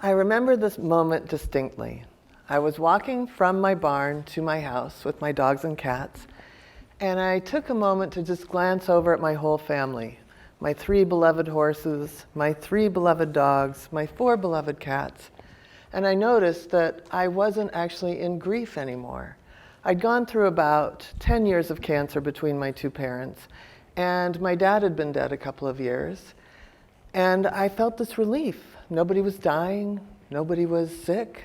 I remember this moment distinctly. I was walking from my barn to my house with my dogs and cats, and I took a moment to just glance over at my whole family. My 3 beloved horses, my 3 beloved dogs, my 4 beloved cats. And I noticed that I wasn't actually in grief anymore. I'd gone through about 10 years of cancer between my 2 parents, and my dad had been dead a couple of years. And I felt this relief. Nobody was dying, nobody was sick.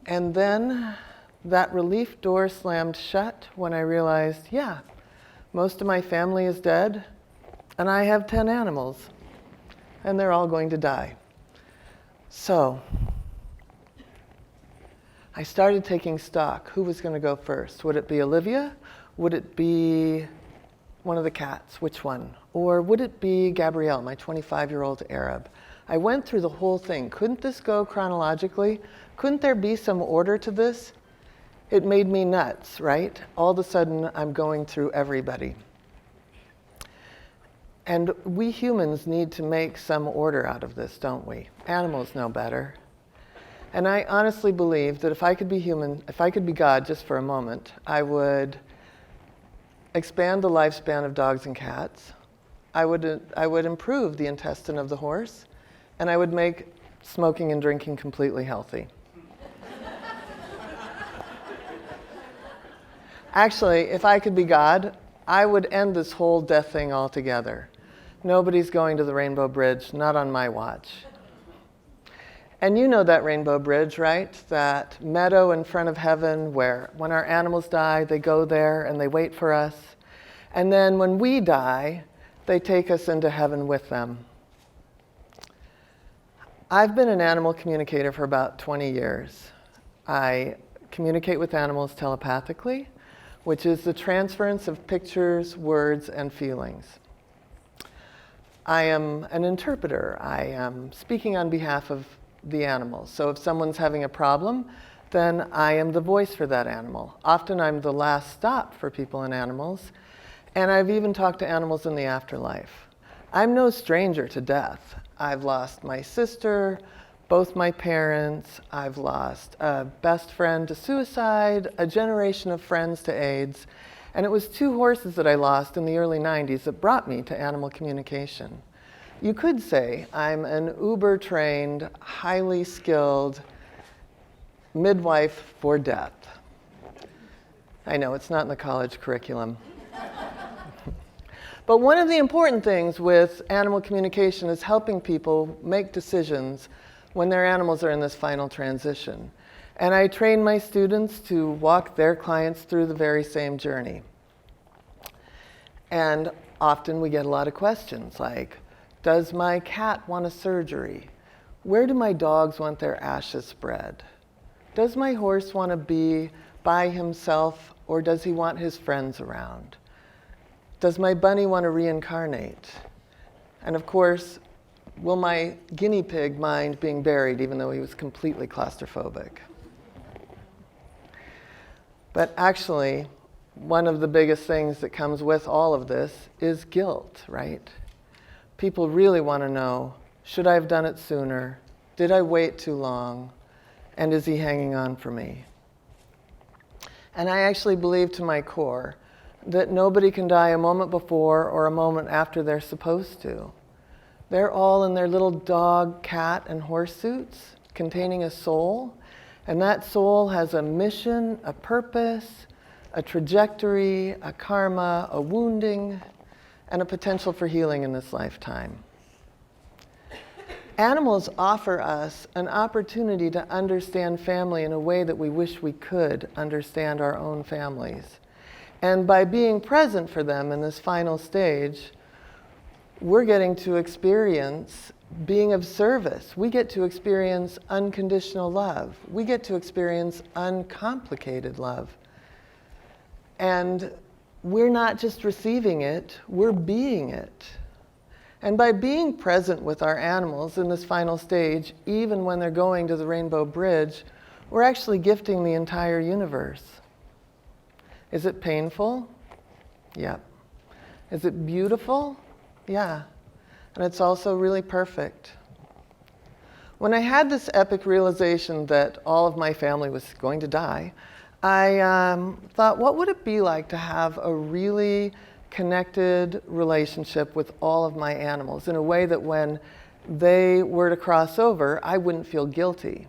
And then that relief door slammed shut when I realized, yeah, most of my family is dead, and I have 10 animals, and they're all going to die. So I started taking stock. Who was going to go first? Would it be Olivia? Would it be one of the cats? Which one? Or would it be Gabrielle, my 25-year-old Arab? I went through the whole thing. Couldn't this go chronologically? Couldn't there be some order to this? It made me nuts, right? All of a sudden, I'm going through everybody. And we humans need to make some order out of this, don't we? Animals know better. And I honestly believe that if I could be human, if I could be God just for a moment, I would expand the lifespan of dogs and cats. I would improve the intestine of the horse, and I would make smoking and drinking completely healthy. Actually, if I could be God, I would end this whole death thing altogether. Nobody's going to the Rainbow Bridge, not on my watch. And you know that Rainbow Bridge, right? That meadow in front of heaven where when our animals die, they go there and they wait for us. And then when we die, they take us into heaven with them. I've been an animal communicator for about 20 years. I communicate with animals telepathically, which is the transference of pictures, words, and feelings. I am an interpreter. I am speaking on behalf of the animals. So if someone's having a problem, then I am the voice for that animal. Often I'm the last stop for people and animals, and I've even talked to animals in the afterlife. I'm no stranger to death. I've lost my sister, both my parents. I've lost a best friend to suicide, a generation of friends to AIDS. And it was 2 horses that I lost in the early 90s that brought me to animal communication. You could say I'm an uber-trained, highly skilled midwife for death. I know, it's not in the college curriculum. But one of the important things with animal communication is helping people make decisions when their animals are in this final transition. And I train my students to walk their clients through the very same journey. And often we get a lot of questions like, does my cat want a surgery? Where do my dogs want their ashes spread? Does my horse want to be by himself, or does he want his friends around? Does my bunny want to reincarnate? And of course, will my guinea pig mind being buried even though he was completely claustrophobic? But actually, one of the biggest things that comes with all of this is guilt, right? People really want to know, should I have done it sooner? Did I wait too long? And is he hanging on for me? And I actually believe to my core that nobody can die a moment before or a moment after they're supposed to. They're all in their little dog, cat, and horse suits containing a soul. And that soul has a mission, a purpose, a trajectory, a karma, a wounding, and a potential for healing in this lifetime. Animals offer us an opportunity to understand family in a way that we wish we could understand our own families. And by being present for them in this final stage, we're getting to experience being of service. We get to experience unconditional love. We get to experience uncomplicated love. And we're not just receiving it, we're being it. And by being present with our animals in this final stage, even when they're going to the Rainbow Bridge, we're actually gifting the entire universe. Is it painful? Yep. Is it beautiful? Yeah. And it's also really perfect. When I had this epic realization that all of my family was going to die, I thought, what would it be like to have a really connected relationship with all of my animals in a way that when they were to cross over, I wouldn't feel guilty.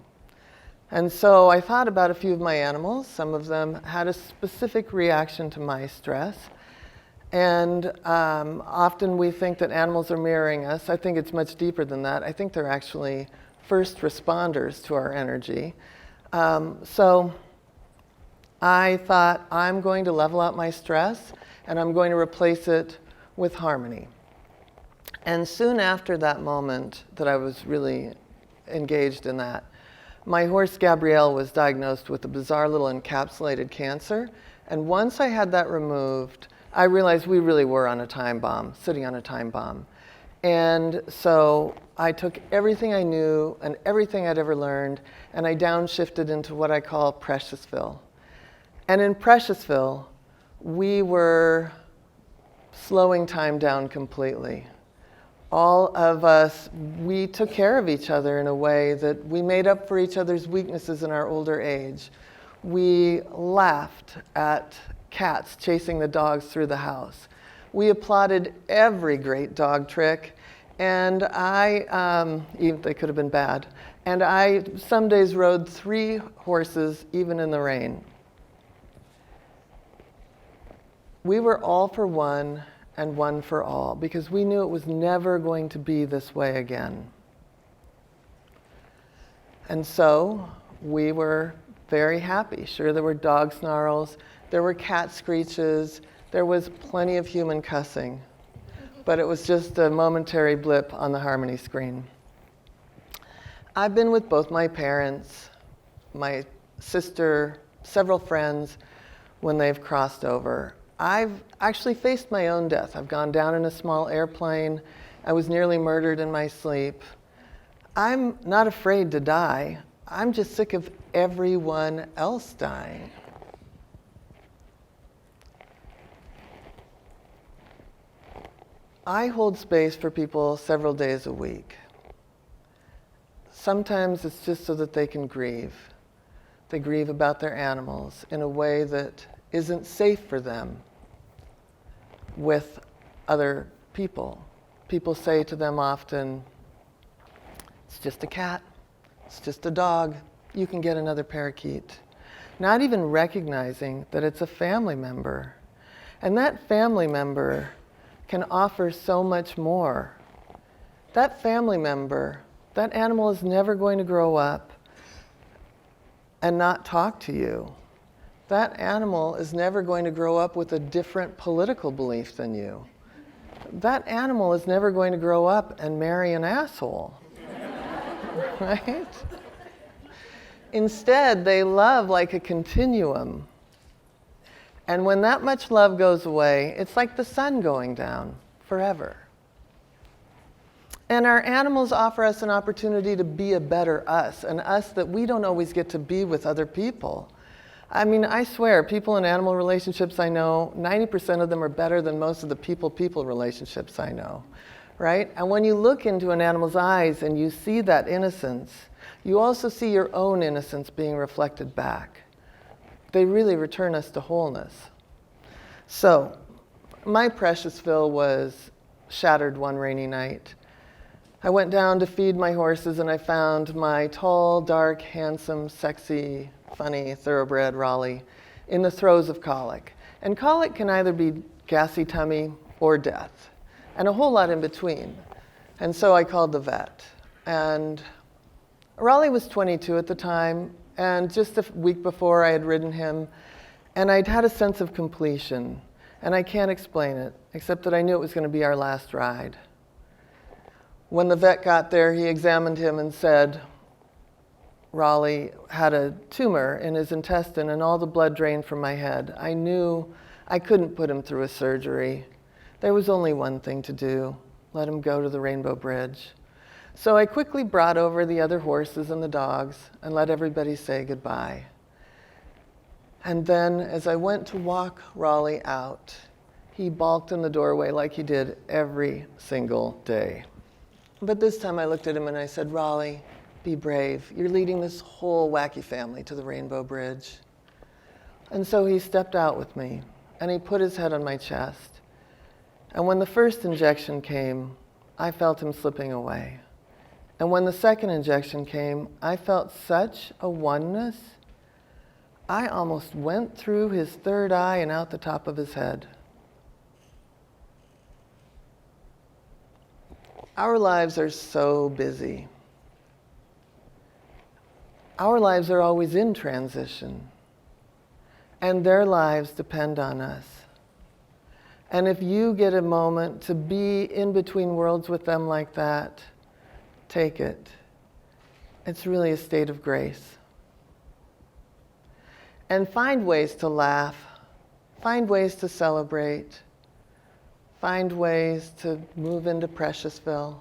And so I thought about a few of my animals. Some of them had a specific reaction to my stress. And often we think that animals are mirroring us. I think it's much deeper than that. I think they're actually first responders to our energy. So I thought, I'm going to level out my stress, and I'm going to replace it with harmony. And soon after that moment that I was really engaged in that, my horse Gabrielle was diagnosed with a bizarre little encapsulated cancer. And once I had that removed, I realized we really were on a time bomb, sitting on a time bomb. And so I took everything I knew and everything I'd ever learned, and I downshifted into what I call Preciousville. And in Preciousville, we were slowing time down completely. All of us, we took care of each other in a way that we made up for each other's weaknesses in our older age. We laughed at cats chasing the dogs through the house. We applauded every great dog trick, and even they could have been bad. And I some days rode 3 horses, even in the rain. We were all for one and one for all, because we knew it was never going to be this way again. And so we were very happy. Sure, there were dog snarls, there were cat screeches, there was plenty of human cussing, but it was just a momentary blip on the harmony screen. I've been with both my parents, my sister, several friends when they've crossed over. I've actually faced my own death. I've gone down in a small airplane. I was nearly murdered in my sleep. I'm not afraid to die. I'm just sick of everyone else dying. I hold space for people several days a week. Sometimes it's just so that they can grieve. They grieve about their animals in a way that isn't safe for them with other people. People say to them often, it's just a cat, it's just a dog, you can get another parakeet. Not even recognizing that it's a family member. And that family member can offer so much more. That family member, that animal is never going to grow up and not talk to you. That animal is never going to grow up with a different political belief than you. That animal is never going to grow up and marry an asshole, right? Instead, they love like a continuum. And when that much love goes away, it's like the sun going down forever. And our animals offer us an opportunity to be a better us, an us that we don't always get to be with other people. I mean, I swear, people in animal relationships I know, 90% of them are better than most of the people-people relationships I know, right? And when you look into an animal's eyes and you see that innocence, you also see your own innocence being reflected back. They really return us to wholeness. So, my Preciousville was shattered one rainy night. I went down to feed my horses and I found my tall, dark, handsome, sexy, funny thoroughbred Raleigh in the throes of colic. And colic can either be gassy tummy or death, and a whole lot in between. And so I called the vet. And Raleigh was 22 at the time, and just a week before I had ridden him, and I'd had a sense of completion. And I can't explain it, except that I knew it was going to be our last ride. When the vet got there, he examined him and said, Raleigh had a tumor in his intestine and all the blood drained from my head. I knew I couldn't put him through a surgery. There was only one thing to do, let him go to the Rainbow Bridge. So I quickly brought over the other horses and the dogs and let everybody say goodbye. And then as I went to walk Raleigh out, he balked in the doorway like he did every single day. But this time I looked at him and I said, Raleigh, Be brave. You're leading this whole wacky family to the Rainbow Bridge. And so he stepped out with me, and he put his head on my chest. And when the first injection came, I felt him slipping away. And when the second injection came, I felt such a oneness. I almost went through his third eye and out the top of his head. Our lives are so busy. Our lives are always in transition. And their lives depend on us. And if you get a moment to be in between worlds with them like that, take it. It's really a state of grace. And find ways to laugh. Find ways to celebrate. Find ways to move into Preciousville.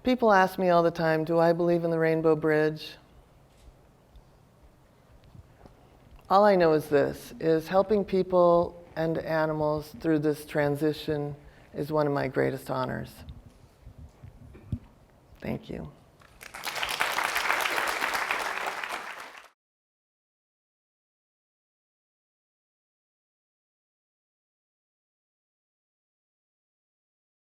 People ask me all the time, do I believe in the Rainbow Bridge? All I know is this, is helping people and animals through this transition is one of my greatest honors. Thank you.